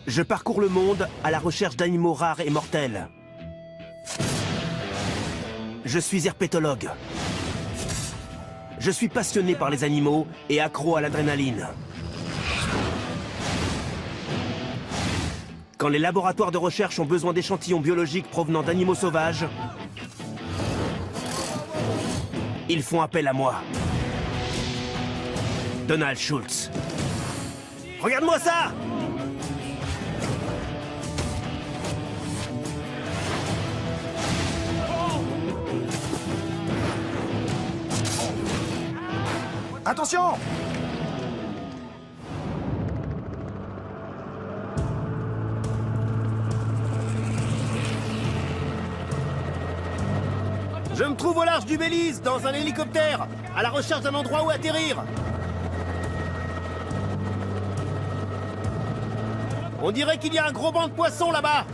Je parcours le monde à la recherche d'animaux rares et mortels. Je suis herpétologue. Je suis passionné par les animaux et accro à l'adrénaline. Quand les laboratoires de recherche ont besoin d'échantillons biologiques provenant d'animaux sauvages, ils font appel à moi. Donald Schultz. Regarde-moi ça! Attention! Je me trouve au large du Belize, dans un hélicoptère, à la recherche d'un endroit où atterrir. On dirait qu'il y a un gros banc de poissons là-bas.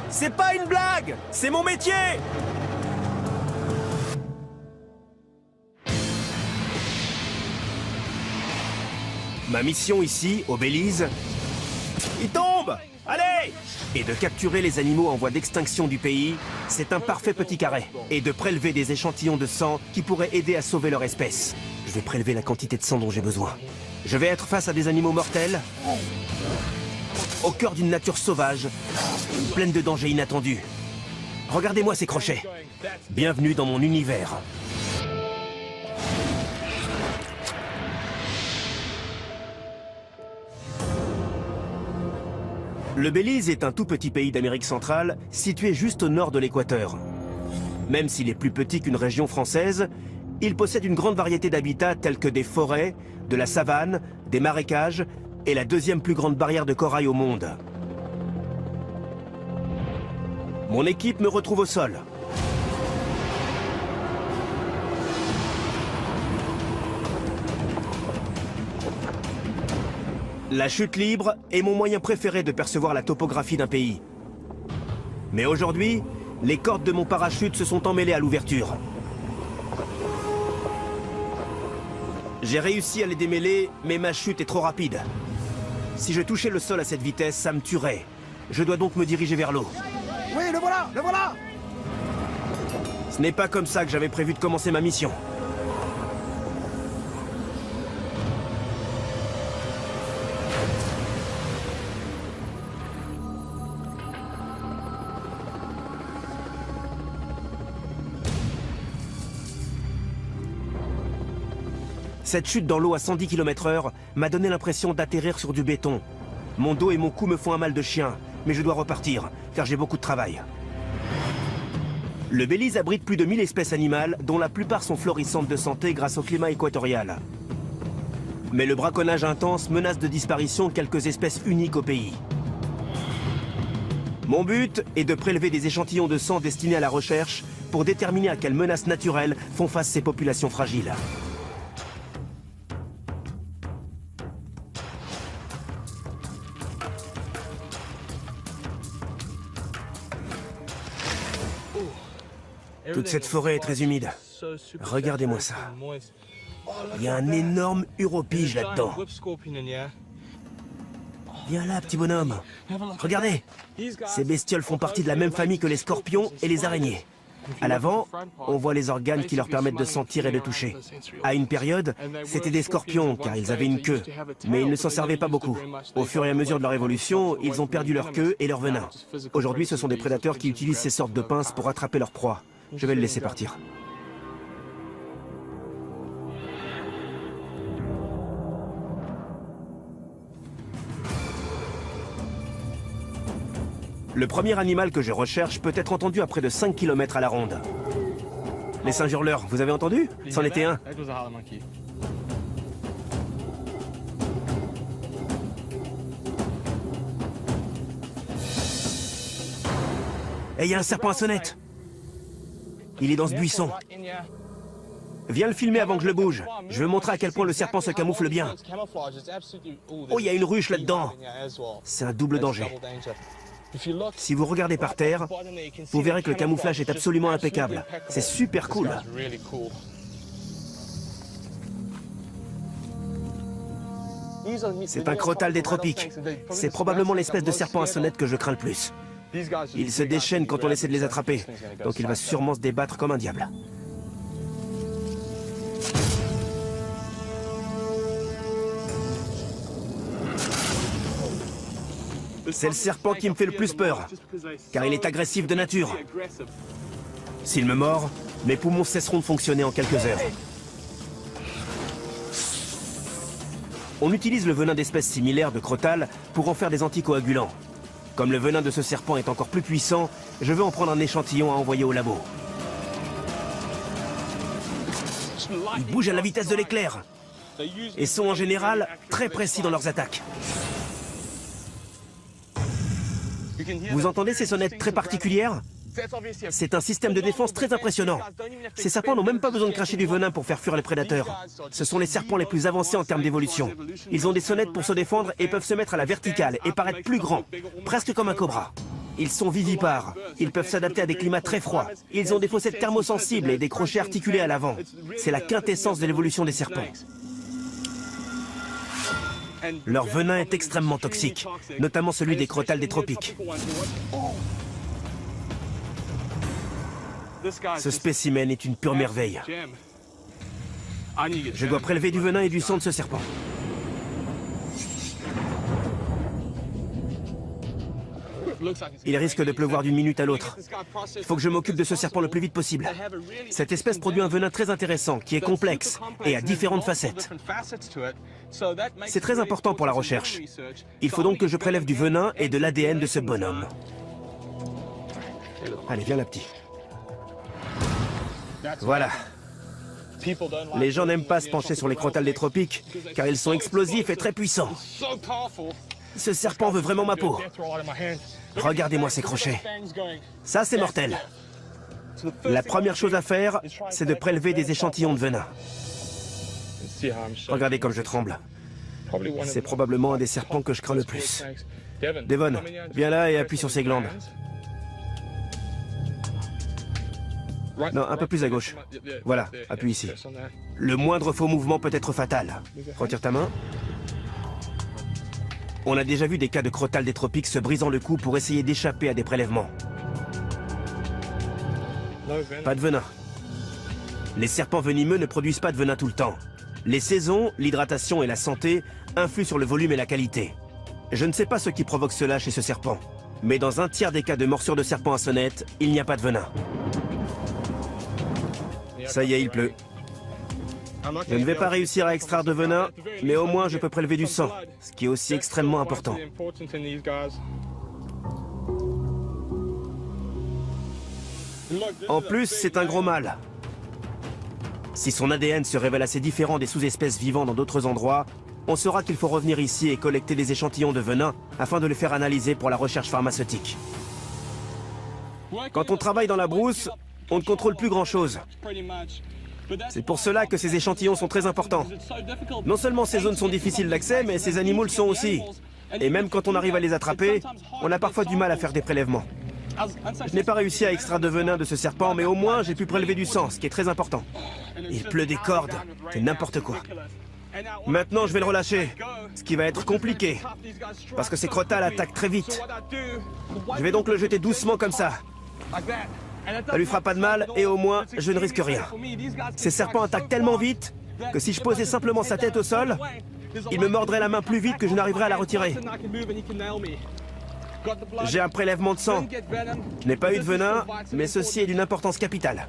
C'est pas une blague, c'est mon métier. Ma mission ici, au Belize, il tombe! Allez! Et de capturer les animaux en voie d'extinction du pays, c'est un parfait petit carré. Et de prélever des échantillons de sang qui pourraient aider à sauver leur espèce. Je vais prélever la quantité de sang dont j'ai besoin. Je vais être face à des animaux mortels, au cœur d'une nature sauvage, pleine de dangers inattendus. Regardez-moi ces crochets. Bienvenue dans mon univers. Le Belize est un tout petit pays d'Amérique centrale, situé juste au nord de l'équateur. Même s'il est plus petit qu'une région française, il possède une grande variété d'habitats tels que des forêts, de la savane, des marécages et la deuxième plus grande barrière de corail au monde. Mon équipe me retrouve au sol. La chute libre est mon moyen préféré de percevoir la topographie d'un pays. Mais aujourd'hui, les cordes de mon parachute se sont emmêlées à l'ouverture. J'ai réussi à les démêler, mais ma chute est trop rapide. Si je touchais le sol à cette vitesse, ça me tuerait. Je dois donc me diriger vers l'eau. Oui, le voilà, le voilà! Ce n'est pas comme ça que j'avais prévu de commencer ma mission. Cette chute dans l'eau à 110 km/h m'a donné l'impression d'atterrir sur du béton. Mon dos et mon cou me font un mal de chien, mais je dois repartir, car j'ai beaucoup de travail. Le Belize abrite plus de 1000 espèces animales, dont la plupart sont florissantes de santé grâce au climat équatorial. Mais le braconnage intense menace de disparition quelques espèces uniques au pays. Mon but est de prélever des échantillons de sang destinés à la recherche pour déterminer à quelles menaces naturelles font face ces populations fragiles. Toute cette forêt est très humide. Regardez-moi ça. Il y a un énorme uropige là-dedans. Viens là, petit bonhomme. Regardez. Ces bestioles font partie de la même famille que les scorpions et les araignées. À l'avant, on voit les organes qui leur permettent de sentir et de toucher. À une période, c'était des scorpions, car ils avaient une queue. Mais ils ne s'en servaient pas beaucoup. Au fur et à mesure de leur évolution, ils ont perdu leur queue et leur venin. Aujourd'hui, ce sont des prédateurs qui utilisent ces sortes de pinces pour attraper leur proie. Je vais le laisser partir. Le premier animal que je recherche peut être entendu à près de 5 km à la ronde. Les singes hurleurs, vous avez entendu? C'en était un. Et il y a un serpent à sonnette. Il est dans ce buisson. Viens le filmer avant que je le bouge. Je veux montrer à quel point le serpent se camoufle bien. Oh, il y a une ruche là-dedans. C'est un double danger. Si vous regardez par terre, vous verrez que le camouflage est absolument impeccable. C'est super cool. C'est un crotal des tropiques. C'est probablement l'espèce de serpent à sonnette que je crains le plus. Ils se déchaînent quand on essaie de les attraper, donc il va sûrement se débattre comme un diable. C'est le serpent qui me fait le plus peur, car il est agressif de nature. S'il me mord, mes poumons cesseront de fonctionner en quelques heures. On utilise le venin d'espèces similaires de crotal pour en faire des anticoagulants. Comme le venin de ce serpent est encore plus puissant, je veux en prendre un échantillon à envoyer au labo. Ils bougent à la vitesse de l'éclair et sont en général très précis dans leurs attaques. Vous entendez ces sonnettes très particulières? C'est un système de défense très impressionnant. Ces serpents n'ont même pas besoin de cracher du venin pour faire fuir les prédateurs. Ce sont les serpents les plus avancés en termes d'évolution. Ils ont des sonnettes pour se défendre et peuvent se mettre à la verticale et paraître plus grands, presque comme un cobra. Ils sont vivipares. Ils peuvent s'adapter à des climats très froids. Ils ont des fossettes thermosensibles et des crochets articulés à l'avant. C'est la quintessence de l'évolution des serpents. Leur venin est extrêmement toxique, notamment celui des crotales des tropiques. Ce spécimen est une pure merveille. Je dois prélever du venin et du sang de ce serpent. Il risque de pleuvoir d'une minute à l'autre. Il faut que je m'occupe de ce serpent le plus vite possible. Cette espèce produit un venin très intéressant, qui est complexe et a différentes facettes. C'est très important pour la recherche. Il faut donc que je prélève du venin et de l'ADN de ce bonhomme. Allez, viens là, petit. Voilà. Les gens n'aiment pas se pencher sur les crotales des tropiques, car ils sont explosifs et très puissants. Ce serpent veut vraiment ma peau. Regardez-moi ces crochets. Ça, c'est mortel. La première chose à faire, c'est de prélever des échantillons de venin. Regardez comme je tremble. C'est probablement un des serpents que je crains le plus. Devon, viens là et appuie sur ces glandes. Non, un peu plus à gauche. Voilà, appuie ici. Le moindre faux mouvement peut être fatal. Retire ta main. On a déjà vu des cas de crotales des tropiques se brisant le cou pour essayer d'échapper à des prélèvements. Pas de venin. Les serpents venimeux ne produisent pas de venin tout le temps. Les saisons, l'hydratation et la santé influent sur le volume et la qualité. Je ne sais pas ce qui provoque cela chez ce serpent, mais dans un tiers des cas de morsure de serpent à sonnette, il n'y a pas de venin. Ça y est, il pleut. Je ne vais pas réussir à extraire de venin, mais au moins je peux prélever du sang, ce qui est aussi extrêmement important. En plus, c'est un gros mâle. Si son ADN se révèle assez différent des sous-espèces vivant dans d'autres endroits, on saura qu'il faut revenir ici et collecter des échantillons de venin afin de les faire analyser pour la recherche pharmaceutique. Quand on travaille dans la brousse, on ne contrôle plus grand-chose. C'est pour cela que ces échantillons sont très importants. Non seulement ces zones sont difficiles d'accès, mais ces animaux le sont aussi. Et même quand on arrive à les attraper, on a parfois du mal à faire des prélèvements. Je n'ai pas réussi à extraire de venin de ce serpent, mais au moins j'ai pu prélever du sang, ce qui est très important. Il pleut des cordes, c'est n'importe quoi. Maintenant je vais le relâcher, ce qui va être compliqué, parce que ces crotales attaquent très vite. Je vais donc le jeter doucement comme ça. Ça lui fera pas de mal et au moins je ne risque rien. Ces serpents attaquent tellement vite que si je posais simplement sa tête au sol, il me mordrait la main plus vite que je n'arriverais à la retirer. J'ai un prélèvement de sang. Je n'ai pas eu de venin, mais ceci est d'une importance capitale.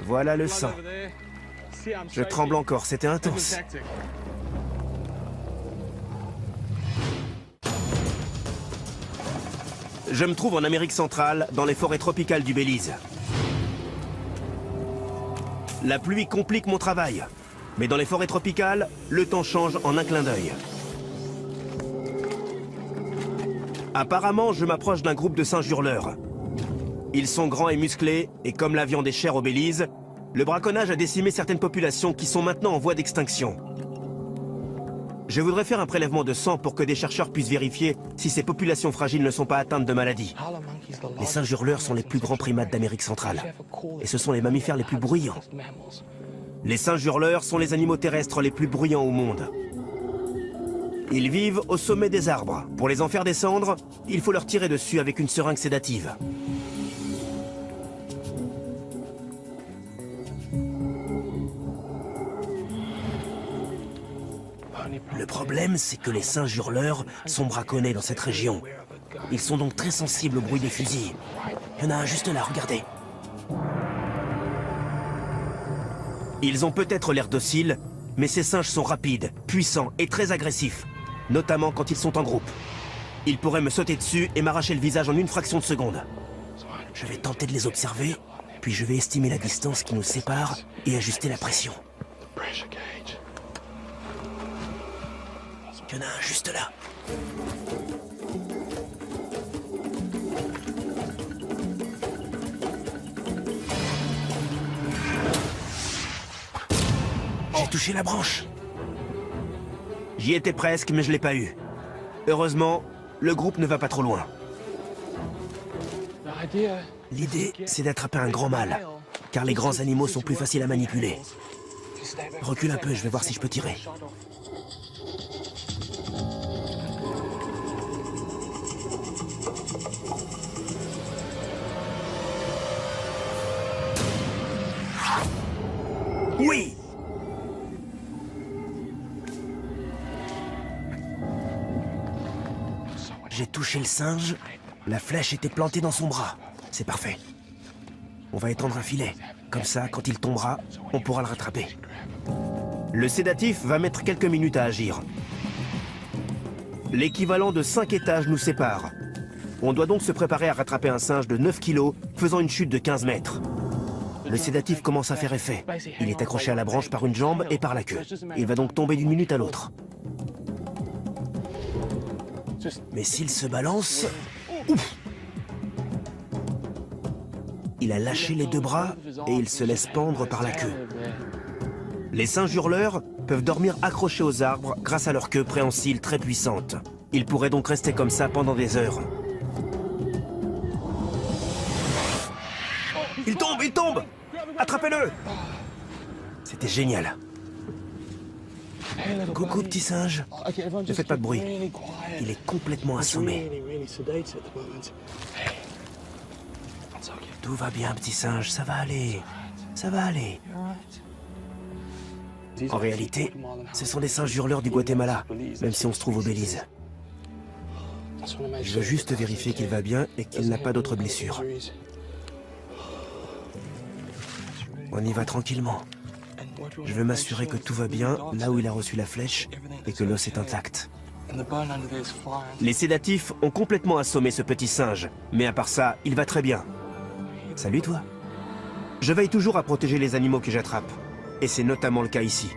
Voilà le sang. Je tremble encore, c'était intense. Je me trouve en Amérique centrale, dans les forêts tropicales du Belize. La pluie complique mon travail, mais dans les forêts tropicales, le temps change en un clin d'œil. Apparemment, je m'approche d'un groupe de singes hurleurs. Ils sont grands et musclés, et comme la viande est chère au Belize, le braconnage a décimé certaines populations qui sont maintenant en voie d'extinction. Je voudrais faire un prélèvement de sang pour que des chercheurs puissent vérifier si ces populations fragiles ne sont pas atteintes de maladies. Les singes hurleurs sont les plus grands primates d'Amérique centrale. Et ce sont les mammifères les plus bruyants. Les singes hurleurs sont les animaux terrestres les plus bruyants au monde. Ils vivent au sommet des arbres. Pour les en faire descendre, il faut leur tirer dessus avec une seringue sédative. Le problème, c'est que les singes hurleurs sont braconnés dans cette région. Ils sont donc très sensibles au bruit des fusils. Il y en a un juste là, regardez. Ils ont peut-être l'air dociles, mais ces singes sont rapides, puissants et très agressifs, notamment quand ils sont en groupe. Ils pourraient me sauter dessus et m'arracher le visage en une fraction de seconde. Je vais tenter de les observer, puis je vais estimer la distance qui nous sépare et ajuster la pression. Il y en a un juste là. J'ai touché la branche. J'y étais presque, mais je l'ai pas eu. Heureusement, le groupe ne va pas trop loin. L'idée, c'est d'attraper un grand mâle, car les grands animaux sont plus faciles à manipuler. Recule un peu, je vais voir si je peux tirer. Oui! J'ai touché le singe, la flèche était plantée dans son bras. C'est parfait. On va étendre un filet. Comme ça, quand il tombera, on pourra le rattraper. Le sédatif va mettre quelques minutes à agir. L'équivalent de 5 étages nous sépare. On doit donc se préparer à rattraper un singe de 9 kilos, faisant une chute de 15 mètres. Le sédatif commence à faire effet. Il est accroché à la branche par une jambe et par la queue. Il va donc tomber d'une minute à l'autre. Mais s'il se balance... Ouf! Il a lâché les deux bras et il se laisse pendre par la queue. Les singes hurleurs peuvent dormir accrochés aux arbres grâce à leur queue préhensile très puissante. Ils pourraient donc rester comme ça pendant des heures. Il tombe, il tombe! Attrapez-le! C'était génial. Coucou, petit singe. Ne faites pas de bruit. Il est complètement assommé. Tout va bien, petit singe, ça va aller. Ça va aller. En réalité, ce sont des singes hurleurs du Guatemala, même si on se trouve au Belize. Je veux juste vérifier qu'il va bien et qu'il n'a pas d'autres blessures. On y va tranquillement. Je veux m'assurer que tout va bien là où il a reçu la flèche et que l'os est intact. Les sédatifs ont complètement assommé ce petit singe, mais à part ça, il va très bien. Salut toi. Je veille toujours à protéger les animaux que j'attrape, et c'est notamment le cas ici.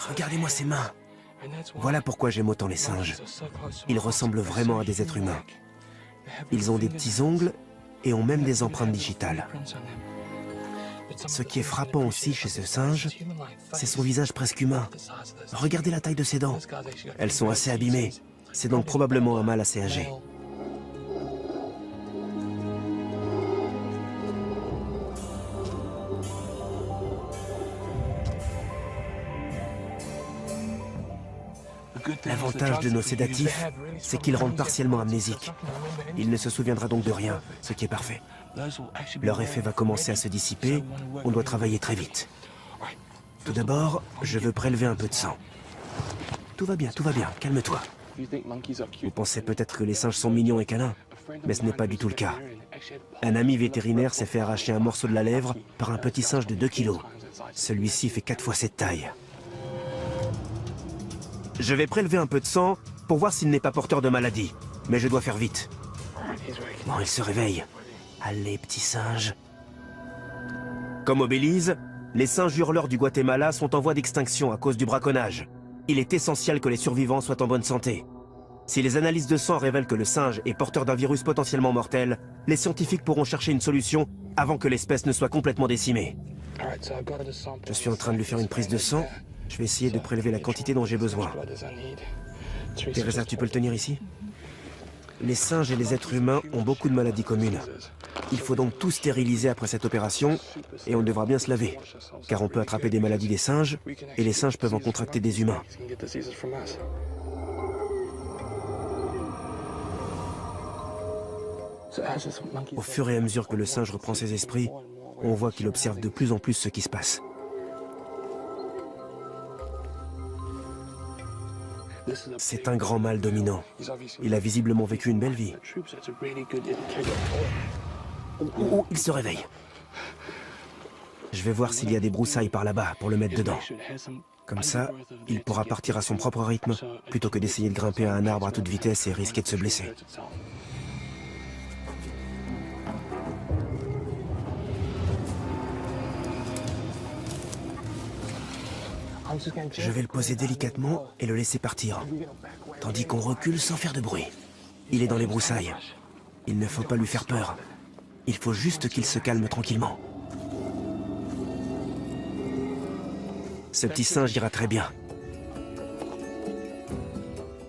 Regardez-moi ces mains. Voilà pourquoi j'aime autant les singes. Ils ressemblent vraiment à des êtres humains. Ils ont des petits ongles et ont même des empreintes digitales. Ce qui est frappant aussi chez ce singe, c'est son visage presque humain. Regardez la taille de ses dents. Elles sont assez abîmées. C'est donc probablement un mâle assez âgé. L'avantage de nos sédatifs, c'est qu'ils rendent partiellement amnésiques. Il ne se souviendra donc de rien, ce qui est parfait. Leur effet va commencer à se dissiper, on doit travailler très vite. Tout d'abord, je veux prélever un peu de sang. Tout va bien, calme-toi. Vous pensez peut-être que les singes sont mignons et câlins, mais ce n'est pas du tout le cas. Un ami vétérinaire s'est fait arracher un morceau de la lèvre par un petit singe de 2 kilos. Celui-ci fait 4 fois cette taille. Je vais prélever un peu de sang pour voir s'il n'est pas porteur de maladie. Mais je dois faire vite. Bon, il se réveille. Allez, petit singe. Comme au Belize, les singes hurleurs du Guatemala sont en voie d'extinction à cause du braconnage. Il est essentiel que les survivants soient en bonne santé. Si les analyses de sang révèlent que le singe est porteur d'un virus potentiellement mortel, les scientifiques pourront chercher une solution avant que l'espèce ne soit complètement décimée. Je suis en train de lui faire une prise de sang. Je vais essayer de prélever la quantité dont j'ai besoin. Teresa, tu peux le tenir ici? Les singes et les êtres humains ont beaucoup de maladies communes. Il faut donc tout stériliser après cette opération, et on devra bien se laver, car on peut attraper des maladies des singes, et les singes peuvent en contracter des humains. Au fur et à mesure que le singe reprend ses esprits, on voit qu'il observe de plus en plus ce qui se passe. C'est un grand mâle dominant. Il a visiblement vécu une belle vie. Oh, il se réveille. Je vais voir s'il y a des broussailles par là-bas pour le mettre dedans. Comme ça, il pourra partir à son propre rythme, plutôt que d'essayer de grimper à un arbre à toute vitesse et risquer de se blesser. Je vais le poser délicatement et le laisser partir, tandis qu'on recule sans faire de bruit. Il est dans les broussailles. Il ne faut pas lui faire peur. Il faut juste qu'il se calme tranquillement. Ce petit singe ira très bien.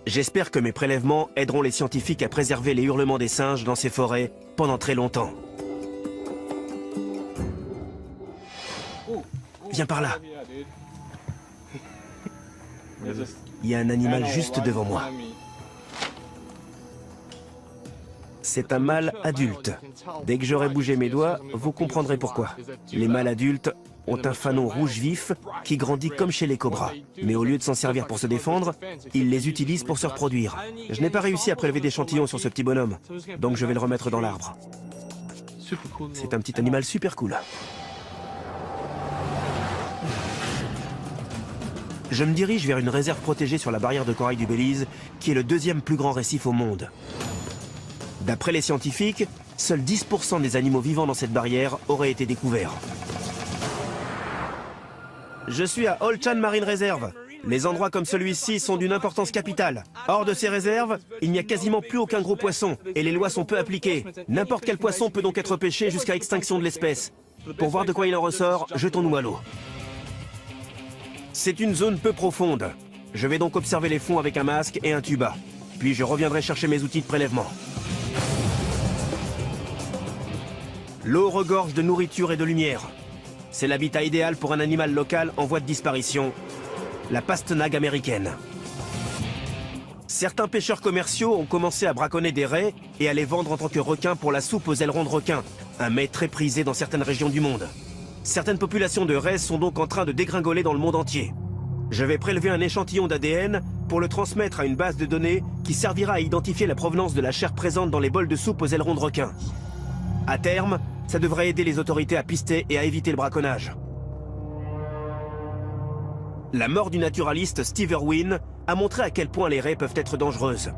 J'espère que mes prélèvements aideront les scientifiques à préserver les hurlements des singes dans ces forêts pendant très longtemps. Viens par là. Il y a un animal juste devant moi. C'est un mâle adulte. Dès que j'aurai bougé mes doigts, vous comprendrez pourquoi. Les mâles adultes ont un fanon rouge vif qui grandit comme chez les cobras. Mais au lieu de s'en servir pour se défendre, ils les utilisent pour se reproduire. Je n'ai pas réussi à prélever d'échantillons sur ce petit bonhomme, donc je vais le remettre dans l'arbre. C'est un petit animal super cool. Je me dirige vers une réserve protégée sur la barrière de corail du Belize, qui est le deuxième plus grand récif au monde. D'après les scientifiques, seuls 10% des animaux vivant dans cette barrière auraient été découverts. Je suis à Old Chan Marine Reserve. Les endroits comme celui-ci sont d'une importance capitale. Hors de ces réserves, il n'y a quasiment plus aucun gros poisson, et les lois sont peu appliquées. N'importe quel poisson peut donc être pêché jusqu'à extinction de l'espèce. Pour voir de quoi il en ressort, jetons-nous à l'eau. C'est une zone peu profonde. Je vais donc observer les fonds avec un masque et un tuba. Puis je reviendrai chercher mes outils de prélèvement. L'eau regorge de nourriture et de lumière. C'est l'habitat idéal pour un animal local en voie de disparition, la pastenague américaine. Certains pêcheurs commerciaux ont commencé à braconner des raies et à les vendre en tant que requins pour la soupe aux ailerons de requin, un mets très prisé dans certaines régions du monde. Certaines populations de raies sont donc en train de dégringoler dans le monde entier. Je vais prélever un échantillon d'ADN pour le transmettre à une base de données qui servira à identifier la provenance de la chair présente dans les bols de soupe aux ailerons de requin. À terme, ça devrait aider les autorités à pister et à éviter le braconnage. La mort du naturaliste Steve Irwin a montré à quel point les raies peuvent être dangereuses.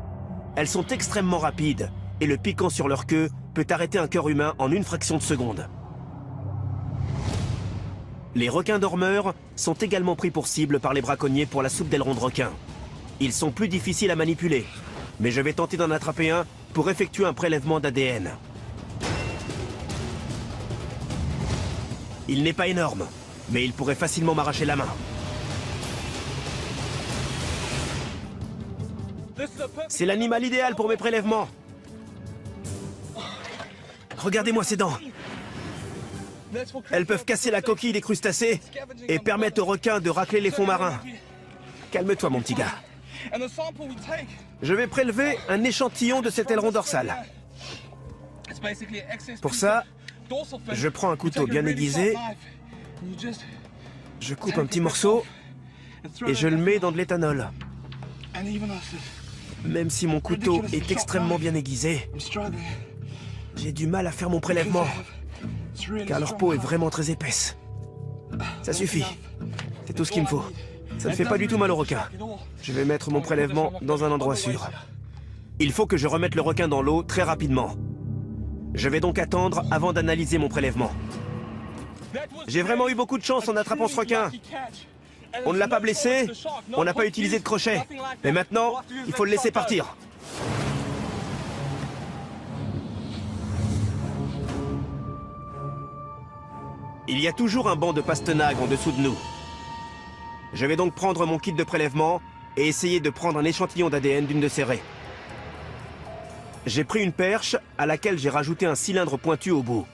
Elles sont extrêmement rapides et le piquant sur leur queue peut arrêter un cœur humain en une fraction de seconde. Les requins dormeurs sont également pris pour cible par les braconniers pour la soupe d'aileron de requin. Ils sont plus difficiles à manipuler, mais je vais tenter d'en attraper un pour effectuer un prélèvement d'ADN. Il n'est pas énorme, mais il pourrait facilement m'arracher la main. C'est l'animal idéal pour mes prélèvements. Regardez-moi ces dents. Elles peuvent casser la coquille des crustacés et permettre aux requins de racler les fonds marins. Calme-toi, mon petit gars. Je vais prélever un échantillon de cet aileron dorsal. Pour ça, je prends un couteau bien aiguisé, je coupe un petit morceau et je le mets dans de l'éthanol. Même si mon couteau est extrêmement bien aiguisé, j'ai du mal à faire mon prélèvement, car leur peau est vraiment très épaisse. Ça suffit. C'est tout ce qu'il me faut. Ça ne fait pas du tout mal au requin. Je vais mettre mon prélèvement dans un endroit sûr. Il faut que je remette le requin dans l'eau très rapidement. Je vais donc attendre avant d'analyser mon prélèvement. J'ai vraiment eu beaucoup de chance en attrapant ce requin. On ne l'a pas blessé, on n'a pas utilisé de crochet. Mais maintenant, il faut le laisser partir. Il y a toujours un banc de pastenagues en dessous de nous. Je vais donc prendre mon kit de prélèvement et essayer de prendre un échantillon d'ADN d'une de ces raies. J'ai pris une perche à laquelle j'ai rajouté un cylindre pointu au bout.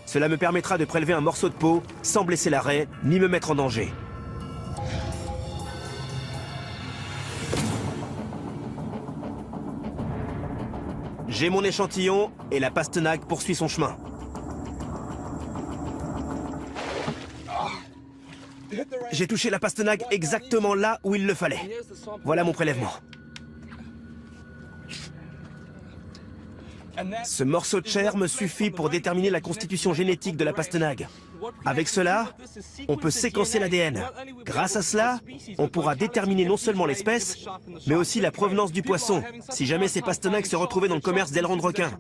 Cela me permettra de prélever un morceau de peau sans blesser la raie ni me mettre en danger. J'ai mon échantillon et la pastenague poursuit son chemin. J'ai touché la pastenague exactement là où il le fallait. Voilà mon prélèvement. Ce morceau de chair me suffit pour déterminer la constitution génétique de la pastenague. Avec cela, on peut séquencer l'ADN. Grâce à cela, on pourra déterminer non seulement l'espèce, mais aussi la provenance du poisson, si jamais ces pastenagues se retrouvaient dans le commerce d'ailerons de requins.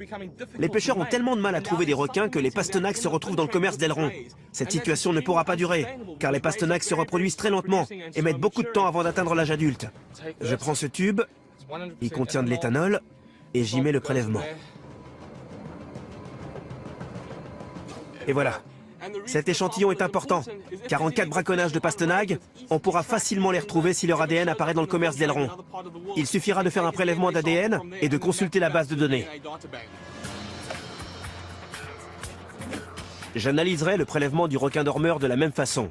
Les pêcheurs ont tellement de mal à trouver des requins que les pastenagues se retrouvent dans le commerce d'ailerons. Cette situation ne pourra pas durer, car les pastenagues se reproduisent très lentement et mettent beaucoup de temps avant d'atteindre l'âge adulte. Je prends ce tube, il contient de l'éthanol, et j'y mets le prélèvement. Et voilà. Cet échantillon est important, car en cas de braconnage de pastenagues, on pourra facilement les retrouver si leur ADN apparaît dans le commerce d'ailerons. Il suffira de faire un prélèvement d'ADN et de consulter la base de données. J'analyserai le prélèvement du requin dormeur de la même façon.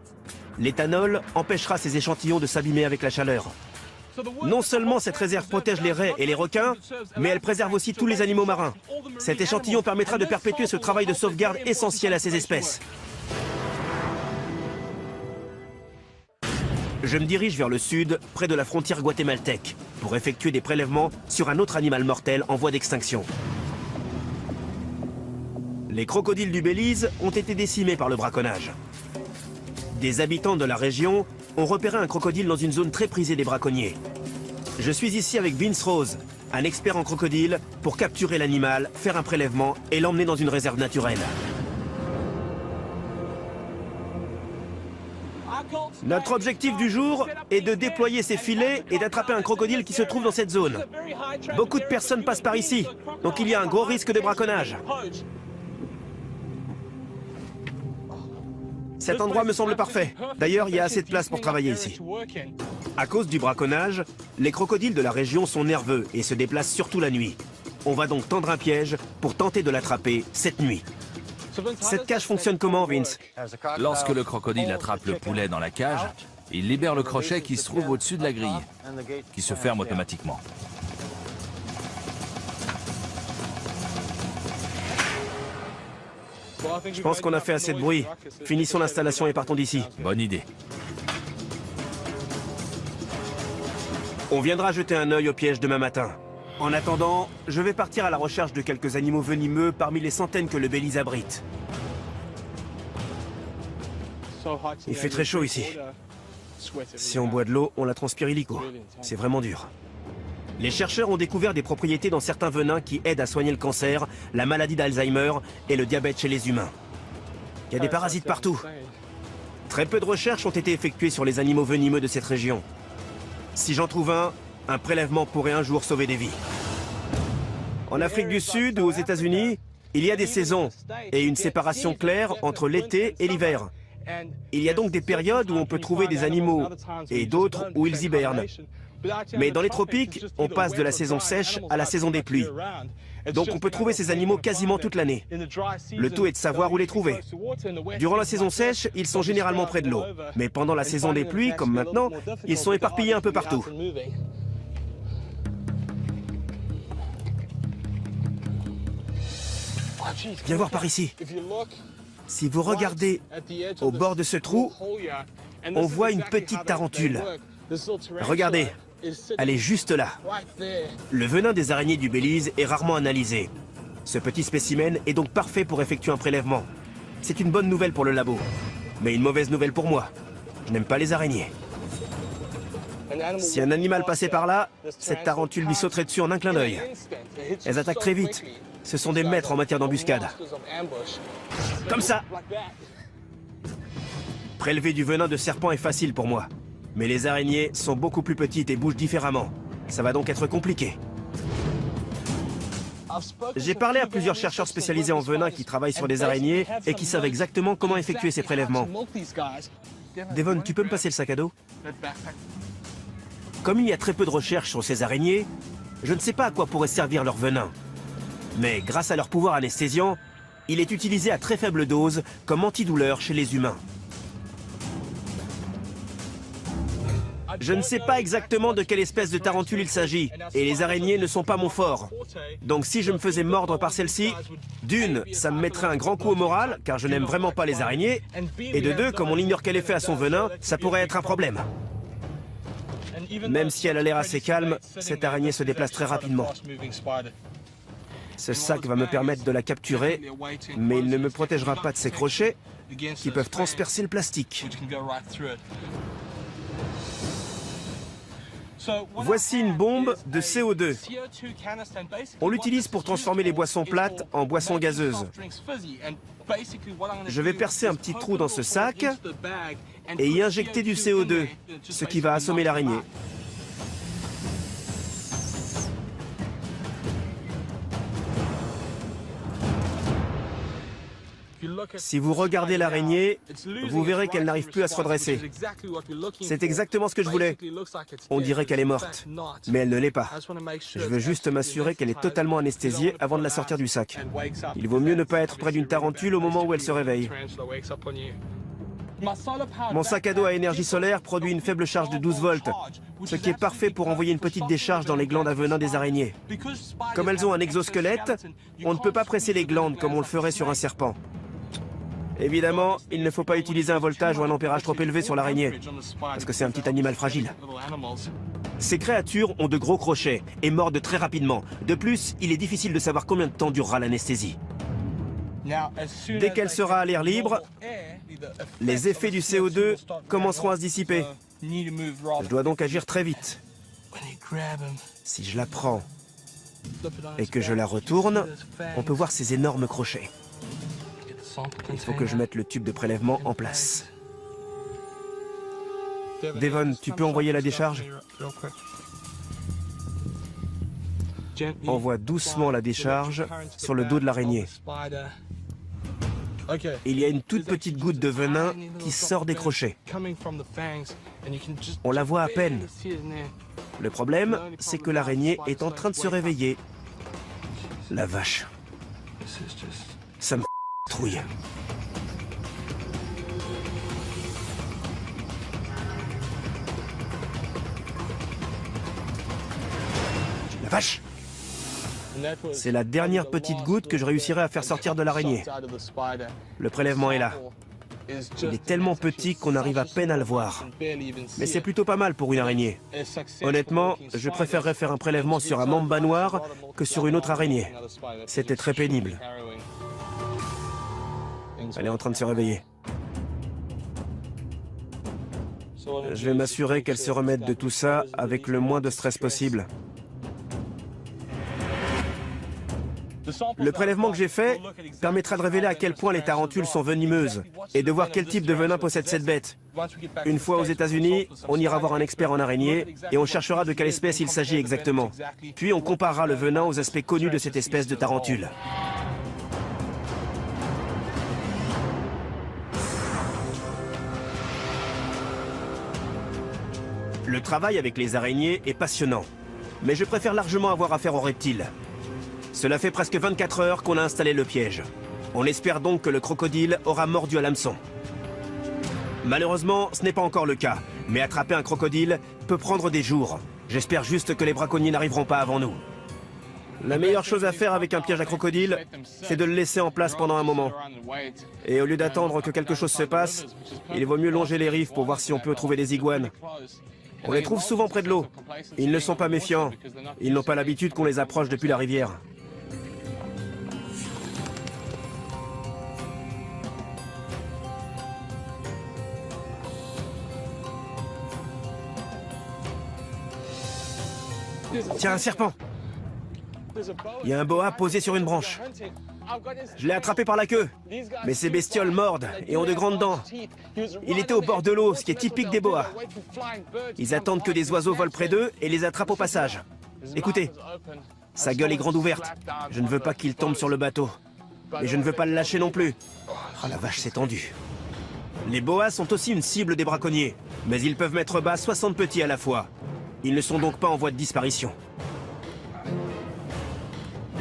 L'éthanol empêchera ces échantillons de s'abîmer avec la chaleur. Non seulement cette réserve protège les raies et les requins, mais elle préserve aussi tous les animaux marins. Cet échantillon permettra de perpétuer ce travail de sauvegarde essentiel à ces espèces. Je me dirige vers le sud, près de la frontière guatémaltèque, pour effectuer des prélèvements sur un autre animal mortel en voie d'extinction. Les crocodiles du Belize ont été décimés par le braconnage. Des habitants de la région ont repéré un crocodile dans une zone très prisée des braconniers. Je suis ici avec Vince Rose, un expert en crocodile, pour capturer l'animal, faire un prélèvement et l'emmener dans une réserve naturelle. Notre objectif du jour est de déployer ces filets et d'attraper un crocodile qui se trouve dans cette zone. Beaucoup de personnes passent par ici, donc il y a un gros risque de braconnage. Cet endroit me semble parfait. D'ailleurs, il y a assez de place pour travailler ici. À cause du braconnage, les crocodiles de la région sont nerveux et se déplacent surtout la nuit. On va donc tendre un piège pour tenter de l'attraper cette nuit. Cette cage fonctionne comment, Vince? Lorsque le crocodile attrape le poulet dans la cage, il libère le crochet qui se trouve au-dessus de la grille, qui se ferme automatiquement. Je pense qu'on a fait assez de bruit. Finissons l'installation et partons d'ici. Bonne idée. On viendra jeter un œil au piège demain matin. En attendant, je vais partir à la recherche de quelques animaux venimeux parmi les centaines que le Belize abrite. Il fait très chaud ici. Si on boit de l'eau, on la transpire illico. C'est vraiment dur. Les chercheurs ont découvert des propriétés dans certains venins qui aident à soigner le cancer, la maladie d'Alzheimer et le diabète chez les humains. Il y a des parasites partout. Très peu de recherches ont été effectuées sur les animaux venimeux de cette région. Si j'en trouve un prélèvement pourrait un jour sauver des vies. En Afrique du Sud ou aux États-Unis, il y a des saisons et une séparation claire entre l'été et l'hiver. Il y a donc des périodes où on peut trouver des animaux et d'autres où ils hibernent. Mais dans les tropiques, on passe de la saison sèche à la saison des pluies. Donc on peut trouver ces animaux quasiment toute l'année. Le tout est de savoir où les trouver. Durant la saison sèche, ils sont généralement près de l'eau. Mais pendant la saison des pluies, comme maintenant, ils sont éparpillés un peu partout. Viens voir par ici. Si vous regardez au bord de ce trou, on voit une petite tarentule. Regardez, elle est juste là. Le venin des araignées du Belize est rarement analysé. Ce petit spécimen est donc parfait pour effectuer un prélèvement. C'est une bonne nouvelle pour le labo, mais une mauvaise nouvelle pour moi. Je n'aime pas les araignées. Si un animal passait par là, cette tarentule lui sauterait dessus en un clin d'œil. Elles attaquent très vite. Ce sont des maîtres en matière d'embuscade. Comme ça. Prélever du venin de serpent est facile pour moi. Mais les araignées sont beaucoup plus petites et bougent différemment. Ça va donc être compliqué. J'ai parlé à plusieurs chercheurs spécialisés en venin qui travaillent sur des araignées et qui savent exactement comment effectuer ces prélèvements. Devon, tu peux me passer le sac à dos? Comme il y a très peu de recherches sur ces araignées, je ne sais pas à quoi pourrait servir leur venin. Mais grâce à leur pouvoir anesthésiant, il est utilisé à très faible dose comme antidouleur chez les humains. Je ne sais pas exactement de quelle espèce de tarentule il s'agit, et les araignées ne sont pas mon fort. Donc si je me faisais mordre par celle-ci, d'une, ça me mettrait un grand coup au moral, car je n'aime vraiment pas les araignées, et de deux, comme on ignore quel effet a son venin, ça pourrait être un problème. Même si elle a l'air assez calme, cette araignée se déplace très rapidement. Ce sac va me permettre de la capturer, mais il ne me protégera pas de ses crochets, qui peuvent transpercer le plastique. Voici une bombe de CO2. On l'utilise pour transformer les boissons plates en boissons gazeuses. Je vais percer un petit trou dans ce sac et y injecter du CO2, ce qui va assommer l'araignée. Si vous regardez l'araignée, vous verrez qu'elle n'arrive plus à se redresser. C'est exactement ce que je voulais. On dirait qu'elle est morte, mais elle ne l'est pas. Je veux juste m'assurer qu'elle est totalement anesthésiée avant de la sortir du sac. Il vaut mieux ne pas être près d'une tarentule au moment où elle se réveille. Mon sac à dos à énergie solaire produit une faible charge de 12 volts, ce qui est parfait pour envoyer une petite décharge dans les glandes à venin des araignées. Comme elles ont un exosquelette, on ne peut pas presser les glandes comme on le ferait sur un serpent. Évidemment, il ne faut pas utiliser un voltage ou un ampérage trop élevé sur l'araignée, parce que c'est un petit animal fragile. Ces créatures ont de gros crochets et mordent très rapidement. De plus, il est difficile de savoir combien de temps durera l'anesthésie. Dès qu'elle sera à l'air libre, les effets du CO2 commenceront à se dissiper. Je dois donc agir très vite. Si je la prends et que je la retourne, on peut voir ces énormes crochets. Il faut que je mette le tube de prélèvement en place. Devon, tu peux envoyer la décharge? Envoie doucement la décharge sur le dos de l'araignée. Il y a une toute petite goutte de venin qui sort des crochets. On la voit à peine. Le problème, c'est que l'araignée est en train de se réveiller. La vache. Ça me trouille. La vache! C'est la dernière petite goutte que je réussirai à faire sortir de l'araignée. Le prélèvement est là. Il est tellement petit qu'on arrive à peine à le voir. Mais c'est plutôt pas mal pour une araignée. Honnêtement, je préférerais faire un prélèvement sur un mamba noir que sur une autre araignée. C'était très pénible. Elle est en train de se réveiller. Je vais m'assurer qu'elle se remette de tout ça avec le moins de stress possible. Le prélèvement que j'ai fait permettra de révéler à quel point les tarentules sont venimeuses et de voir quel type de venin possède cette bête. Une fois aux États-Unis, on ira voir un expert en araignées et on cherchera de quelle espèce il s'agit exactement. Puis on comparera le venin aux aspects connus de cette espèce de tarentule. Le travail avec les araignées est passionnant, mais je préfère largement avoir affaire aux reptiles. Cela fait presque 24 heures qu'on a installé le piège. On espère donc que le crocodile aura mordu à l'hameçon. Malheureusement, ce n'est pas encore le cas, mais attraper un crocodile peut prendre des jours. J'espère juste que les braconniers n'arriveront pas avant nous. La meilleure chose à faire avec un piège à crocodile, c'est de le laisser en place pendant un moment. Et au lieu d'attendre que quelque chose se passe, il vaut mieux longer les rives pour voir si on peut trouver des iguanes. On les trouve souvent près de l'eau. Ils ne sont pas méfiants. Ils n'ont pas l'habitude qu'on les approche depuis la rivière. Tiens, un serpent! Il y a un boa posé sur une branche. Je l'ai attrapé par la queue. Mais ces bestioles mordent et ont de grandes dents. Il était au bord de l'eau, ce qui est typique des boas. Ils attendent que des oiseaux volent près d'eux et les attrapent au passage. Écoutez, sa gueule est grande ouverte. Je ne veux pas qu'il tombe sur le bateau. Et je ne veux pas le lâcher non plus. Oh la vache, c'est tendu. Les boas sont aussi une cible des braconniers. Mais ils peuvent mettre bas 60 petits à la fois. Ils ne sont donc pas en voie de disparition.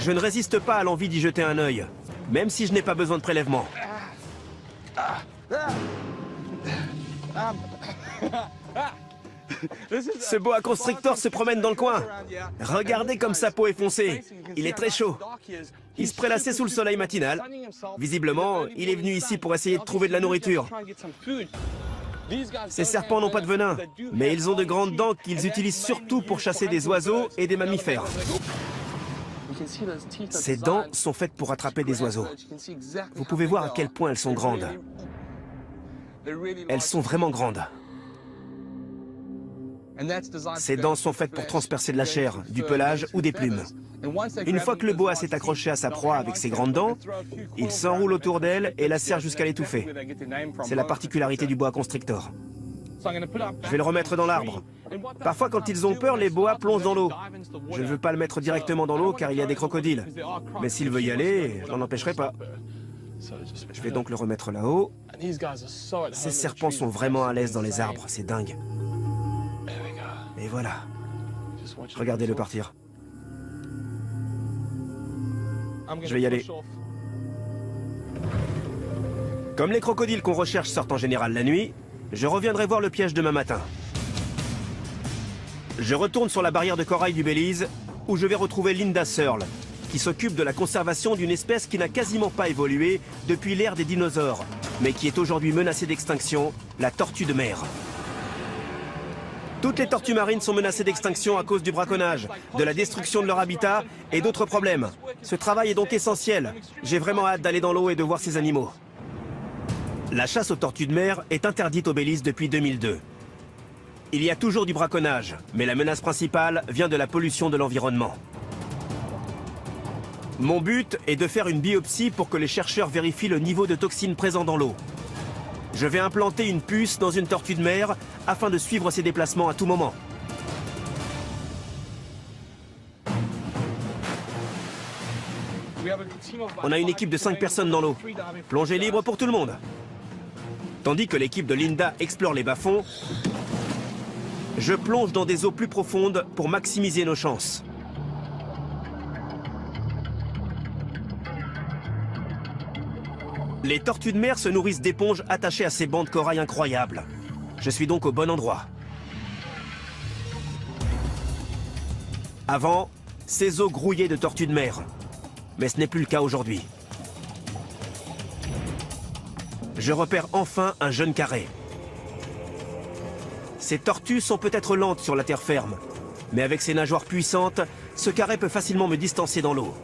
Je ne résiste pas à l'envie d'y jeter un œil, même si je n'ai pas besoin de prélèvement. Ce boa constrictor se promène dans le coin. Regardez comme sa peau est foncée. Il est très chaud. Il se prélassait sous le soleil matinal. Visiblement, il est venu ici pour essayer de trouver de la nourriture. Ces serpents n'ont pas de venin, mais ils ont de grandes dents qu'ils utilisent surtout pour chasser des oiseaux et des mammifères. Ces dents sont faites pour attraper des oiseaux. Vous pouvez voir à quel point elles sont grandes. Elles sont vraiment grandes. Ces dents sont faites pour transpercer de la chair, du pelage ou des plumes. Une fois que le boa s'est accroché à sa proie avec ses grandes dents, il s'enroule autour d'elle et la serre jusqu'à l'étouffer. C'est la particularité du boa constrictor. Je vais le remettre dans l'arbre. Parfois, quand ils ont peur, les boas plongent dans l'eau. Je ne veux pas le mettre directement dans l'eau car il y a des crocodiles. Mais s'il veut y aller, je n'en empêcherai pas. Je vais donc le remettre là-haut. Ces serpents sont vraiment à l'aise dans les arbres, c'est dingue. Et voilà. Regardez-le partir. Je vais y aller. Comme les crocodiles qu'on recherche sortent en général la nuit, je reviendrai voir le piège demain matin. Je retourne sur la barrière de corail du Belize, où je vais retrouver Linda Searle, qui s'occupe de la conservation d'une espèce qui n'a quasiment pas évolué depuis l'ère des dinosaures, mais qui est aujourd'hui menacée d'extinction, la tortue de mer. Toutes les tortues marines sont menacées d'extinction à cause du braconnage, de la destruction de leur habitat et d'autres problèmes. Ce travail est donc essentiel. J'ai vraiment hâte d'aller dans l'eau et de voir ces animaux. La chasse aux tortues de mer est interdite au Belize depuis 2002. Il y a toujours du braconnage, mais la menace principale vient de la pollution de l'environnement. Mon but est de faire une biopsie pour que les chercheurs vérifient le niveau de toxines présent dans l'eau. Je vais implanter une puce dans une tortue de mer afin de suivre ses déplacements à tout moment. On a une équipe de 5 personnes dans l'eau. Plongée libre pour tout le monde. Tandis que l'équipe de Linda explore les bas-fonds, je plonge dans des eaux plus profondes pour maximiser nos chances. Les tortues de mer se nourrissent d'éponges attachées à ces bancs de corail incroyables. Je suis donc au bon endroit. Avant, ces eaux grouillaient de tortues de mer. Mais ce n'est plus le cas aujourd'hui. Je repère enfin un jeune carré. Ces tortues sont peut-être lentes sur la terre ferme, mais avec ses nageoires puissantes, ce carré peut facilement me distancer dans l'eau.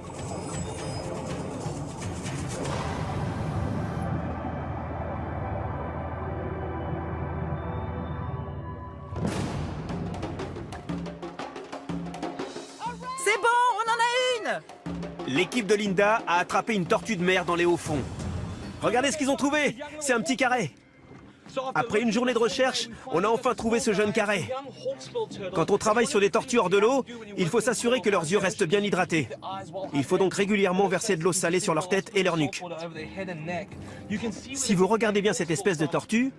C'est bon, on en a une! L'équipe de Linda a attrapé une tortue de mer dans les hauts fonds. Regardez ce qu'ils ont trouvé! C'est un petit carré. Après une journée de recherche, on a enfin trouvé ce jeune carré. Quand on travaille sur des tortues hors de l'eau, il faut s'assurer que leurs yeux restent bien hydratés. Il faut donc régulièrement verser de l'eau salée sur leur tête et leur nuque. Si vous regardez bien cette espèce de tortue,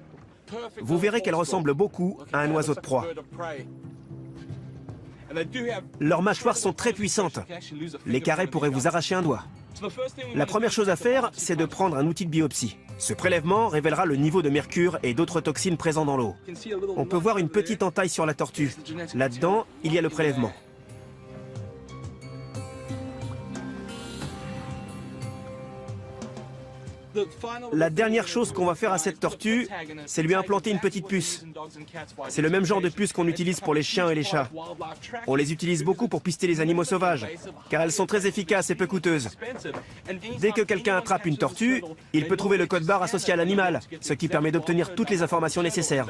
vous verrez qu'elle ressemble beaucoup à un oiseau de proie. Leurs mâchoires sont très puissantes. Les carrés pourraient vous arracher un doigt. La première chose à faire, c'est de prendre un outil de biopsie. Ce prélèvement révélera le niveau de mercure et d'autres toxines présents dans l'eau. On peut voir une petite entaille sur la tortue. Là-dedans, il y a le prélèvement. La dernière chose qu'on va faire à cette tortue, c'est lui implanter une petite puce. C'est le même genre de puce qu'on utilise pour les chiens et les chats. On les utilise beaucoup pour pister les animaux sauvages, car elles sont très efficaces et peu coûteuses. Dès que quelqu'un attrape une tortue, il peut trouver le code barre associé à l'animal, ce qui permet d'obtenir toutes les informations nécessaires.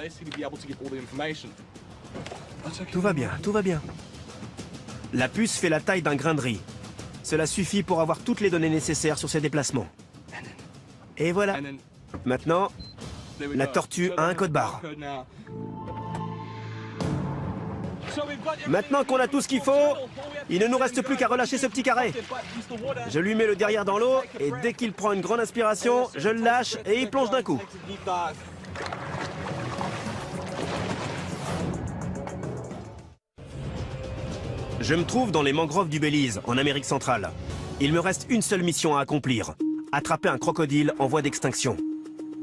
Tout va bien, tout va bien. La puce fait la taille d'un grain de riz. Cela suffit pour avoir toutes les données nécessaires sur ses déplacements. Et voilà. Maintenant, la tortue a un code barre. Maintenant qu'on a tout ce qu'il faut, il ne nous reste plus qu'à relâcher ce petit carré. Je lui mets le derrière dans l'eau et dès qu'il prend une grande inspiration, je le lâche et il plonge d'un coup. Je me trouve dans les mangroves du Belize, en Amérique centrale. Il me reste une seule mission à accomplir. Attraper un crocodile en voie d'extinction.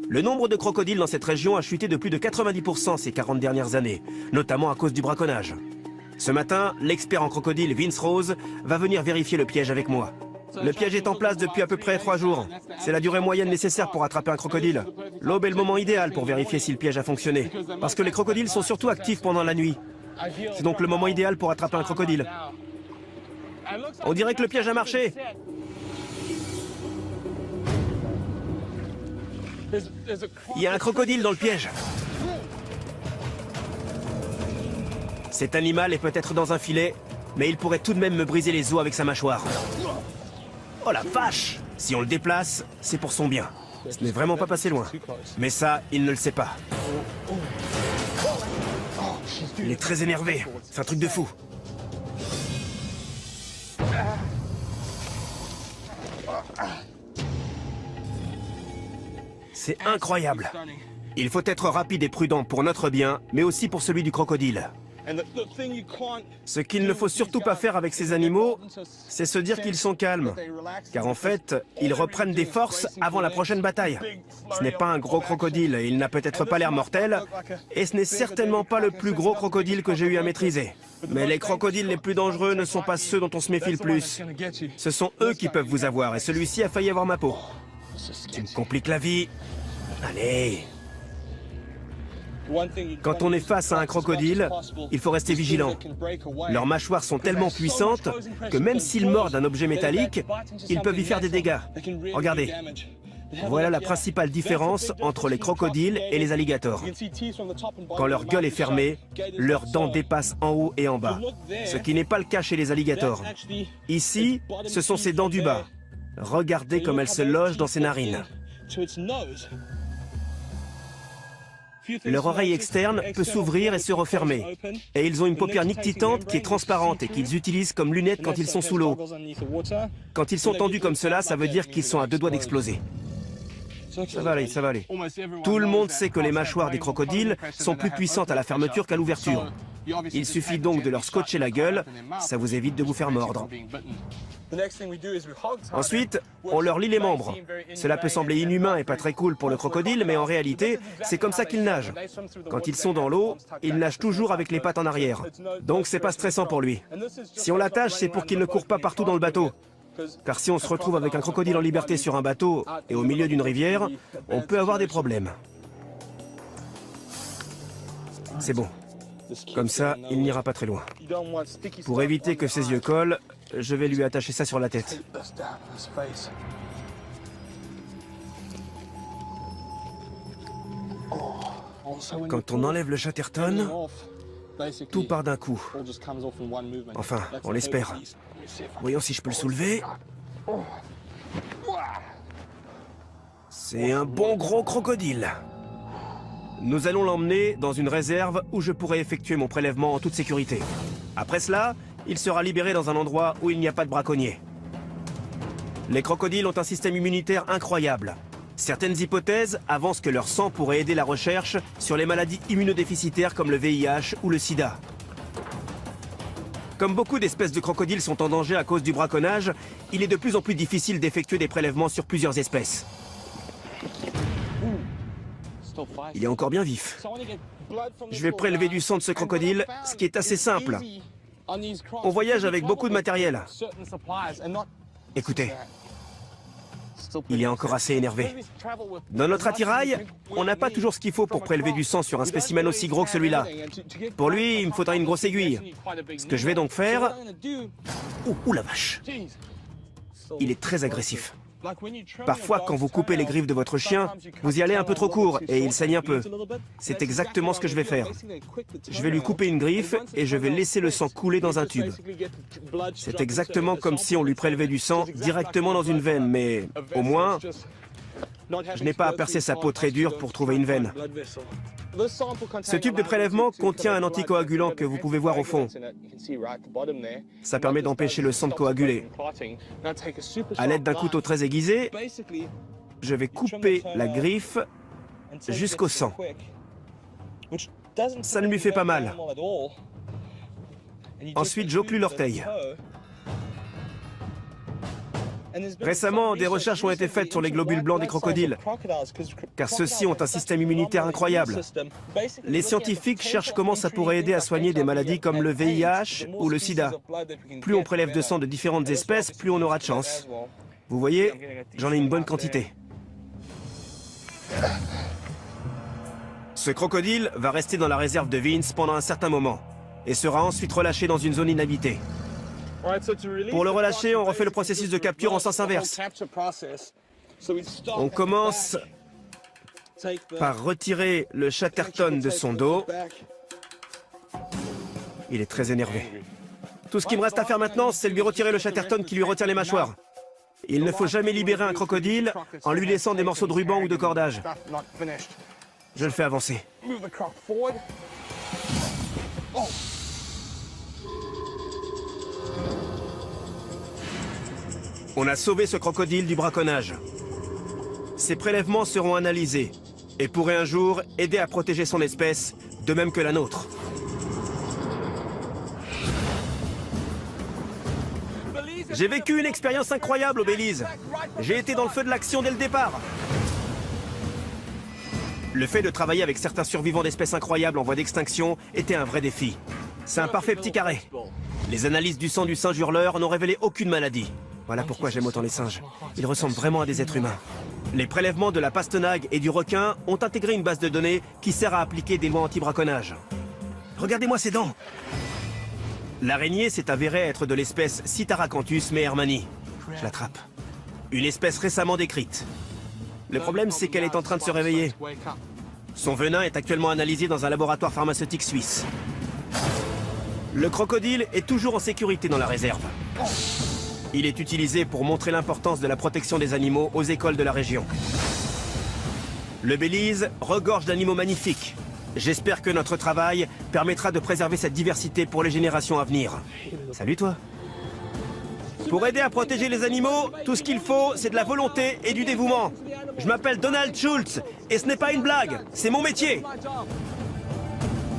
Le nombre de crocodiles dans cette région a chuté de plus de 90% ces 40 dernières années, notamment à cause du braconnage. Ce matin, l'expert en crocodile Vince Rose va venir vérifier le piège avec moi. Le piège est en place depuis à peu près 3 jours. C'est la durée moyenne nécessaire pour attraper un crocodile. L'aube est le moment idéal pour vérifier si le piège a fonctionné. Parce que les crocodiles sont surtout actifs pendant la nuit. C'est donc le moment idéal pour attraper un crocodile. On dirait que le piège a marché. Il y a un crocodile dans le piège. Cet animal est peut-être dans un filet, mais il pourrait tout de même me briser les os avec sa mâchoire. Oh la vache! Si on le déplace, c'est pour son bien. Ce n'est vraiment pas passé loin. Mais ça, il ne le sait pas. Il est très énervé. C'est un truc de fou. C'est incroyable. Il faut être rapide et prudent pour notre bien, mais aussi pour celui du crocodile. Ce qu'il ne faut surtout pas faire avec ces animaux, c'est se dire qu'ils sont calmes. Car en fait, ils reprennent des forces avant la prochaine bataille. Ce n'est pas un gros crocodile, il n'a peut-être pas l'air mortel, et ce n'est certainement pas le plus gros crocodile que j'ai eu à maîtriser. Mais les crocodiles les plus dangereux ne sont pas ceux dont on se méfie le plus. Ce sont eux qui peuvent vous avoir, et celui-ci a failli avoir ma peau. Tu me compliques la vie. Allez. Quand on est face à un crocodile, il faut rester vigilant. Leurs mâchoires sont tellement puissantes que même s'ils mordent un objet métallique, ils peuvent y faire des dégâts. Regardez. Voilà la principale différence entre les crocodiles et les alligators. Quand leur gueule est fermée, leurs dents dépassent en haut et en bas. Ce qui n'est pas le cas chez les alligators. Ici, ce sont ses dents du bas. Regardez comme elles se logent dans ses narines. Leur oreille externe peut s'ouvrir et se refermer. Et ils ont une paupière nictitante qui est transparente et qu'ils utilisent comme lunettes quand ils sont sous l'eau. Quand ils sont tendus comme cela, ça veut dire qu'ils sont à 2 doigts d'exploser. Ça va aller, ça va aller. Tout le monde sait que les mâchoires des crocodiles sont plus puissantes à la fermeture qu'à l'ouverture. Il suffit donc de leur scotcher la gueule, ça vous évite de vous faire mordre. Ensuite, on leur lie les membres. Cela peut sembler inhumain et pas très cool pour le crocodile, mais en réalité, c'est comme ça qu'ils nagent. Quand ils sont dans l'eau, ils nagent toujours avec les pattes en arrière. Donc c'est pas stressant pour lui. Si on l'attache, c'est pour qu'il ne court pas partout dans le bateau. Car si on se retrouve avec un crocodile en liberté sur un bateau et au milieu d'une rivière, on peut avoir des problèmes. C'est bon. Comme ça, il n'ira pas très loin. Pour éviter que ses yeux collent, je vais lui attacher ça sur la tête. Quand on enlève le chatterton, tout part d'un coup. Enfin, on l'espère. Voyons si je peux le soulever. C'est un bon gros crocodile. Nous allons l'emmener dans une réserve où je pourrai effectuer mon prélèvement en toute sécurité. Après cela, il sera libéré dans un endroit où il n'y a pas de braconniers. Les crocodiles ont un système immunitaire incroyable. Certaines hypothèses avancent que leur sang pourrait aider la recherche sur les maladies immunodéficitaires comme le VIH ou le sida. Comme beaucoup d'espèces de crocodiles sont en danger à cause du braconnage, il est de plus en plus difficile d'effectuer des prélèvements sur plusieurs espèces. Il est encore bien vif. Je vais prélever du sang de ce crocodile, ce qui est assez simple. On voyage avec beaucoup de matériel. Écoutez, il est encore assez énervé. Dans notre attirail, on n'a pas toujours ce qu'il faut pour prélever du sang sur un spécimen aussi gros que celui-là. Pour lui, il me faudra une grosse aiguille. Ce que je vais donc faire... Ouh la vache! Il est très agressif. Parfois, quand vous coupez les griffes de votre chien, vous y allez un peu trop court et il saigne un peu. C'est exactement ce que je vais faire. Je vais lui couper une griffe et je vais laisser le sang couler dans un tube. C'est exactement comme si on lui prélevait du sang directement dans une veine, mais au moins, je n'ai pas à percer sa peau très dure pour trouver une veine. Ce tube de prélèvement contient un anticoagulant que vous pouvez voir au fond. Ça permet d'empêcher le sang de coaguler. À l'aide d'un couteau très aiguisé, je vais couper la griffe jusqu'au sang. Ça ne lui fait pas mal. Ensuite, j'occlue l'orteil. Récemment, des recherches ont été faites sur les globules blancs des crocodiles, car ceux-ci ont un système immunitaire incroyable. Les scientifiques cherchent comment ça pourrait aider à soigner des maladies comme le VIH ou le sida. Plus on prélève de sang de différentes espèces, plus on aura de chance. Vous voyez, j'en ai une bonne quantité. Ce crocodile va rester dans la réserve de Vince pendant un certain moment et sera ensuite relâché dans une zone inhabitée. Pour le relâcher, on refait le processus de capture en sens inverse. On commence par retirer le chatterton de son dos. Il est très énervé. Tout ce qui me reste à faire maintenant, c'est lui retirer le chatterton qui lui retient les mâchoires. Il ne faut jamais libérer un crocodile en lui laissant des morceaux de ruban ou de cordage. Je le fais avancer. On a sauvé ce crocodile du braconnage. Ses prélèvements seront analysés et pourraient un jour aider à protéger son espèce, de même que la nôtre. J'ai vécu une expérience incroyable au Belize. J'ai été dans le feu de l'action dès le départ. Le fait de travailler avec certains survivants d'espèces incroyables en voie d'extinction était un vrai défi. C'est un parfait petit carré. Les analyses du sang du singe hurleur n'ont révélé aucune maladie. Voilà pourquoi j'aime autant les singes. Ils ressemblent vraiment à des êtres humains. Les prélèvements de la pastenague et du requin ont intégré une base de données qui sert à appliquer des lois anti-braconnage. Regardez-moi ces dents. L'araignée s'est avérée être de l'espèce Cytaracanthus mehermani. Je l'attrape. Une espèce récemment décrite. Le problème, c'est qu'elle est en train de se réveiller. Son venin est actuellement analysé dans un laboratoire pharmaceutique suisse. Le crocodile est toujours en sécurité dans la réserve. Il est utilisé pour montrer l'importance de la protection des animaux aux écoles de la région. Le Belize regorge d'animaux magnifiques. J'espère que notre travail permettra de préserver cette diversité pour les générations à venir. Salut toi. Pour aider à protéger les animaux, tout ce qu'il faut, c'est de la volonté et du dévouement. Je m'appelle Donald Schultz, et ce n'est pas une blague, c'est mon métier.